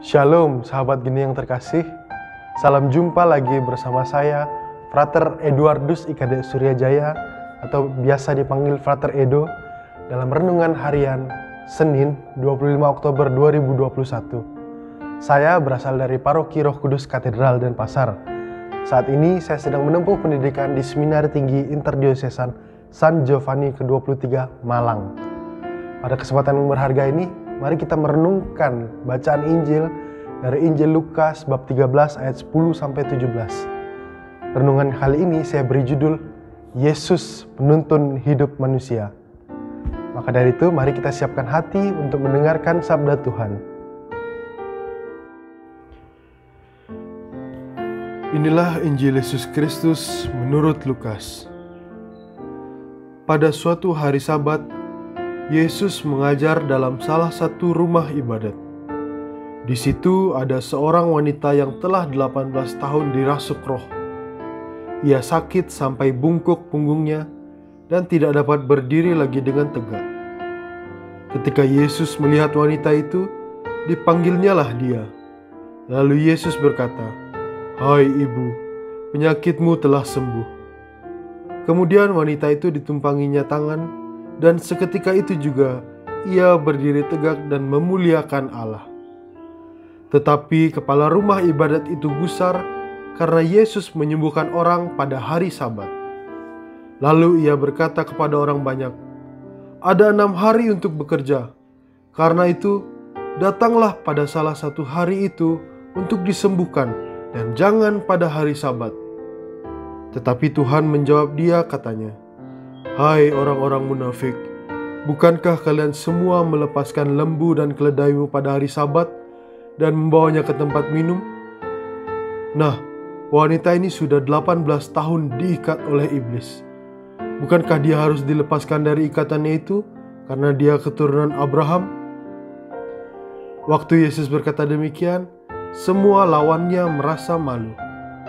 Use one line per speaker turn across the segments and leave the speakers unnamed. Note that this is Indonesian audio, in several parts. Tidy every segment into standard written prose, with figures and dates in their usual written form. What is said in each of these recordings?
Shalom sahabat geni yang terkasih. Salam jumpa lagi bersama saya Frater Eduardus IKD Suryajaya atau biasa dipanggil Frater Edo dalam renungan harian Senin 25 Oktober 2021. Saya berasal dari Paroki Roh Kudus Katedral Denpasar. Saat ini saya sedang menempuh pendidikan di Seminari Tinggi Interdiocesan San Giovanni ke-23 Malang. Pada kesempatan yang berharga ini, mari kita merenungkan bacaan Injil dari Injil Lukas bab 13 ayat 10-17. Renungan kali ini saya beri judul Yesus Penuntun Hidup Manusia. Maka dari itu mari kita siapkan hati untuk mendengarkan sabda Tuhan. Inilah Injil Yesus Kristus menurut Lukas. Pada suatu hari Sabat, Yesus mengajar dalam salah satu rumah ibadat. Di situ ada seorang wanita yang telah 18 tahun dirasuk roh. Ia sakit sampai bungkuk punggungnya dan tidak dapat berdiri lagi dengan tegak. Ketika Yesus melihat wanita itu, dipanggilnyalah dia. Lalu Yesus berkata, "Hai ibu, penyakitmu telah sembuh." Kemudian wanita itu ditumpanginya tangan, dan seketika itu juga ia berdiri tegak dan memuliakan Allah. Tetapi kepala rumah ibadat itu gusar karena Yesus menyembuhkan orang pada hari Sabat. Lalu ia berkata kepada orang banyak, "Ada 6 hari untuk bekerja. Karena itu, datanglah pada salah satu hari itu untuk disembuhkan dan jangan pada hari Sabat." Tetapi Tuhan menjawab dia katanya, "Hai orang-orang munafik, bukankah kalian semua melepaskan lembu dan keledaimu pada hari Sabat dan membawanya ke tempat minum? Nah, wanita ini sudah 18 tahun diikat oleh iblis. Bukankah dia harus dilepaskan dari ikatannya itu karena dia keturunan Abraham?" Waktu Yesus berkata demikian, semua lawannya merasa malu.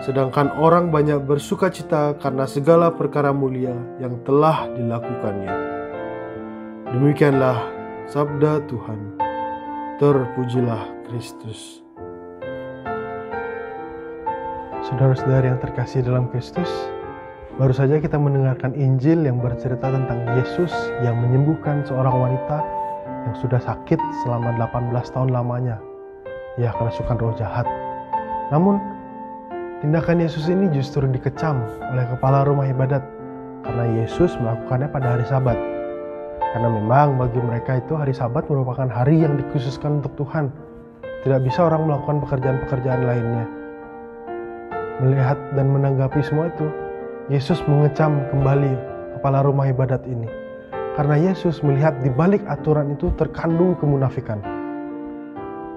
Sedangkan orang banyak bersukacita karena segala perkara mulia yang telah dilakukannya. Demikianlah sabda Tuhan. Terpujilah Kristus. Saudara-saudari yang terkasih dalam Kristus, baru saja kita mendengarkan Injil yang bercerita tentang Yesus yang menyembuhkan seorang wanita yang sudah sakit selama 18 tahun lamanya. Ya, kerasukan roh jahat. Namun, tindakan Yesus ini justru dikecam oleh kepala rumah ibadat karena Yesus melakukannya pada hari Sabat. Karena memang bagi mereka itu hari Sabat merupakan hari yang dikhususkan untuk Tuhan. Tidak bisa orang melakukan pekerjaan-pekerjaan lainnya. Melihat dan menanggapi semua itu, Yesus mengecam kembali kepala rumah ibadat ini. Karena Yesus melihat di balik aturan itu terkandung kemunafikan.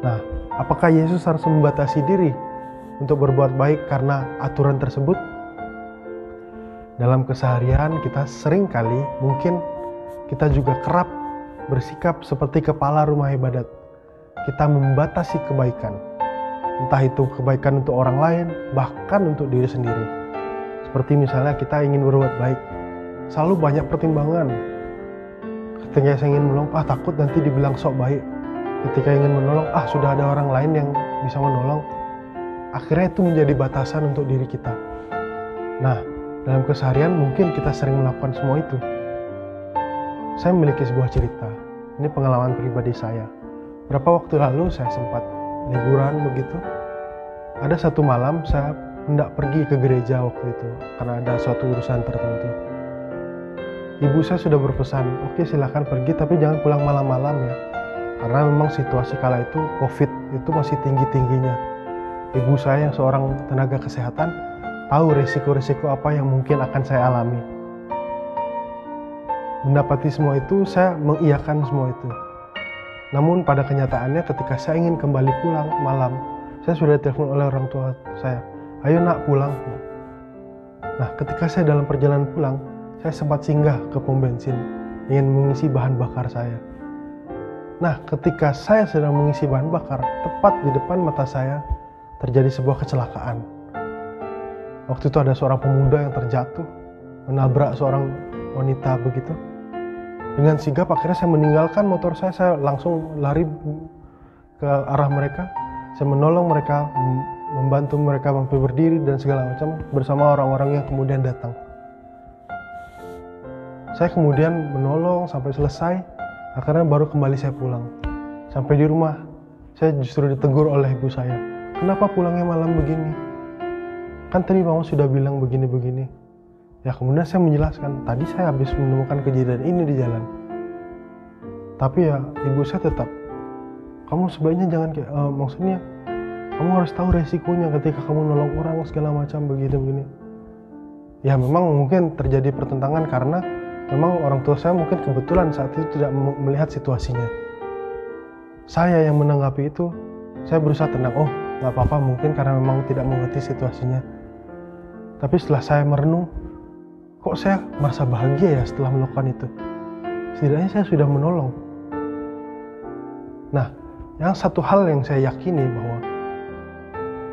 Nah, apakah Yesus harus membatasi diri untuk berbuat baik karena aturan tersebut? Dalam keseharian kita sering kali mungkin kita juga kerap bersikap seperti kepala rumah ibadat. Kita membatasi kebaikan. Entah itu kebaikan untuk orang lain, bahkan untuk diri sendiri. Seperti misalnya kita ingin berbuat baik, selalu banyak pertimbangan. Ketika saya ingin menolong, takut nanti dibilang sok baik. Ketika ingin menolong, sudah ada orang lain yang bisa menolong. Akhirnya itu menjadi batasan untuk diri kita. Nah, dalam keseharian mungkin kita sering melakukan semua itu. Saya memiliki sebuah cerita. Ini pengalaman pribadi saya. Berapa waktu lalu saya sempat liburan begitu. Ada satu malam saya hendak pergi ke gereja waktu itu karena ada suatu urusan tertentu. Ibu saya sudah berpesan, "Oke, silakan pergi tapi jangan pulang malam-malam ya." Karena memang situasi kala itu COVID itu masih tinggi-tingginya. Ibu saya yang seorang tenaga kesehatan tahu risiko-risiko apa yang mungkin akan saya alami. Mendapati semua itu, saya mengiyakan semua itu. Namun pada kenyataannya ketika saya ingin kembali pulang malam, saya sudah ditelepon oleh orang tua saya, "Ayo nak, pulang." Nah, ketika saya dalam perjalanan pulang, saya sempat singgah ke pom bensin, ingin mengisi bahan bakar saya. Nah, ketika saya sedang mengisi bahan bakar, tepat di depan mata saya, terjadi sebuah kecelakaan. Waktu itu ada seorang pemuda yang terjatuh, menabrak seorang wanita begitu. Dengan sigap akhirnya saya meninggalkan motor saya langsung lari ke arah mereka. Saya menolong mereka, membantu mereka mampu berdiri dan segala macam bersama orang-orang yang kemudian datang. Saya kemudian menolong sampai selesai, akhirnya baru kembali saya pulang. Sampai di rumah, saya justru ditegur oleh ibu saya. Kenapa pulangnya malam begini? Kan tadi mama sudah bilang begini-begini. Ya kemudian saya menjelaskan, tadi saya habis menemukan kejadian ini di jalan. Tapi ya ibu saya tetap, kamu sebaiknya jangan kayak, maksudnya kamu harus tahu resikonya ketika kamu nolong orang segala macam begini-begini. Ya memang mungkin terjadi pertentangan karena memang orang tua saya mungkin kebetulan saat itu tidak melihat situasinya. Saya yang menanggapi itu, saya berusaha tenang, oh gak apa-apa mungkin karena memang tidak mengerti situasinya. Tapi setelah saya merenung, kok saya merasa bahagia ya setelah melakukan itu. Setidaknya saya sudah menolong. Nah, yang satu hal yang saya yakini bahwa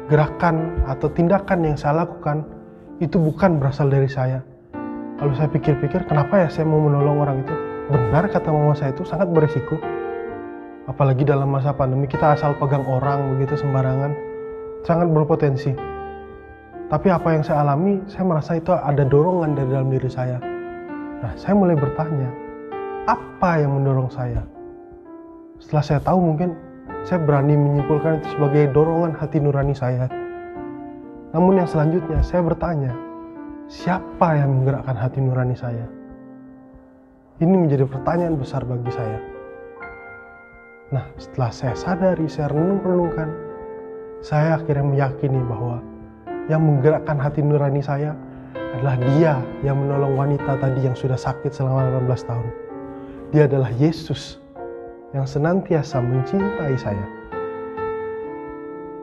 gerakan atau tindakan yang saya lakukan itu bukan berasal dari saya. Kalau saya pikir-pikir, kenapa ya saya mau menolong orang itu? Benar kata mama saya, itu sangat berisiko. Apalagi dalam masa pandemi, kita asal pegang orang begitu sembarangan, sangat berpotensi. Tapi apa yang saya alami, saya merasa itu ada dorongan dari dalam diri saya. Nah, saya mulai bertanya, apa yang mendorong saya? Setelah saya tahu, mungkin saya berani menyimpulkan itu sebagai dorongan hati nurani saya. Namun yang selanjutnya, saya bertanya, siapa yang menggerakkan hati nurani saya? Ini menjadi pertanyaan besar bagi saya. Nah, setelah saya sadari, saya renung-renungkan, saya akhirnya meyakini bahwa yang menggerakkan hati nurani saya adalah Dia yang menolong wanita tadi yang sudah sakit selama 18 tahun. Dia adalah Yesus yang senantiasa mencintai saya.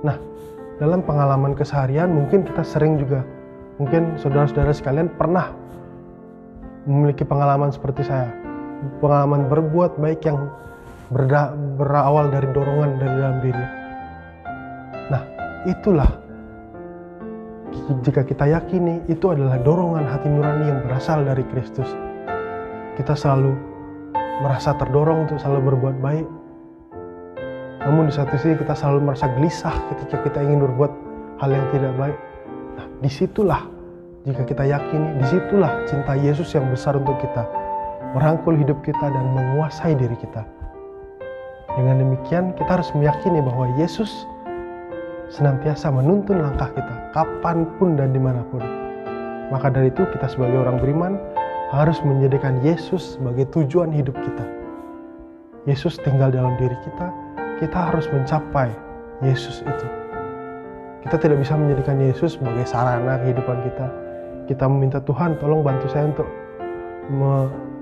Nah, dalam pengalaman keseharian mungkin kita sering juga, mungkin saudara-saudara sekalian pernah memiliki pengalaman seperti saya. Pengalaman berbuat baik yang berawal dari dorongan dari dalam diri. Nah, itulah jika kita yakini itu adalah dorongan hati nurani yang berasal dari Kristus. Kita selalu merasa terdorong untuk selalu berbuat baik. Namun di satu sisi kita selalu merasa gelisah ketika kita ingin berbuat hal yang tidak baik. Nah, disitulah jika kita yakini, disitulah cinta Yesus yang besar untuk kita merangkul hidup kita dan menguasai diri kita. Dengan demikian kita harus meyakini bahwa Yesus senantiasa menuntun langkah kita kapanpun dan dimanapun. Maka dari itu kita sebagai orang beriman harus menjadikan Yesus sebagai tujuan hidup kita. Yesus tinggal dalam diri kita, kita harus mencapai Yesus itu. Kita tidak bisa menjadikan Yesus sebagai sarana kehidupan kita. Kita meminta Tuhan tolong bantu saya untuk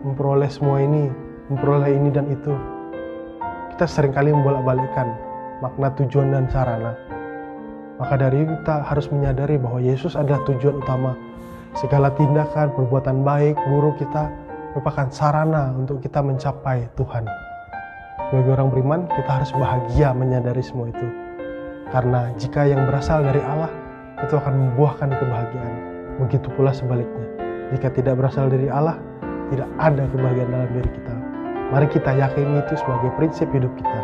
memperoleh semua ini, memperoleh ini dan itu. Kita seringkali membolak-balikkan makna tujuan dan sarana. Maka dari itu kita harus menyadari bahwa Yesus adalah tujuan utama. Segala tindakan, perbuatan baik, buruk kita merupakan sarana untuk kita mencapai Tuhan. Sebagai orang beriman, kita harus bahagia menyadari semua itu. Karena jika yang berasal dari Allah, itu akan membuahkan kebahagiaan. Begitu pula sebaliknya. Jika tidak berasal dari Allah, tidak ada kebahagiaan dalam diri kita. Mari kita yakini itu sebagai prinsip hidup kita.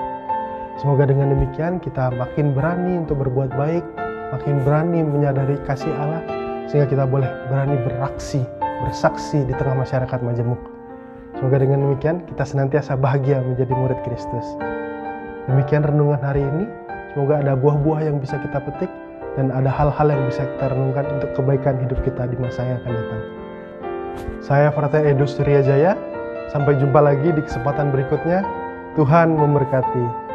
Semoga dengan demikian kita makin berani untuk berbuat baik, makin berani menyadari kasih Allah, sehingga kita boleh berani bersaksi di tengah masyarakat Majemuk. Semoga dengan demikian kita senantiasa bahagia menjadi murid Kristus. Demikian renungan hari ini, semoga ada buah-buah yang bisa kita petik dan ada hal-hal yang bisa kita renungkan untuk kebaikan hidup kita di masa yang akan datang. Saya Frater Edo Surya Jaya, sampai jumpa lagi di kesempatan berikutnya. Tuhan memberkati.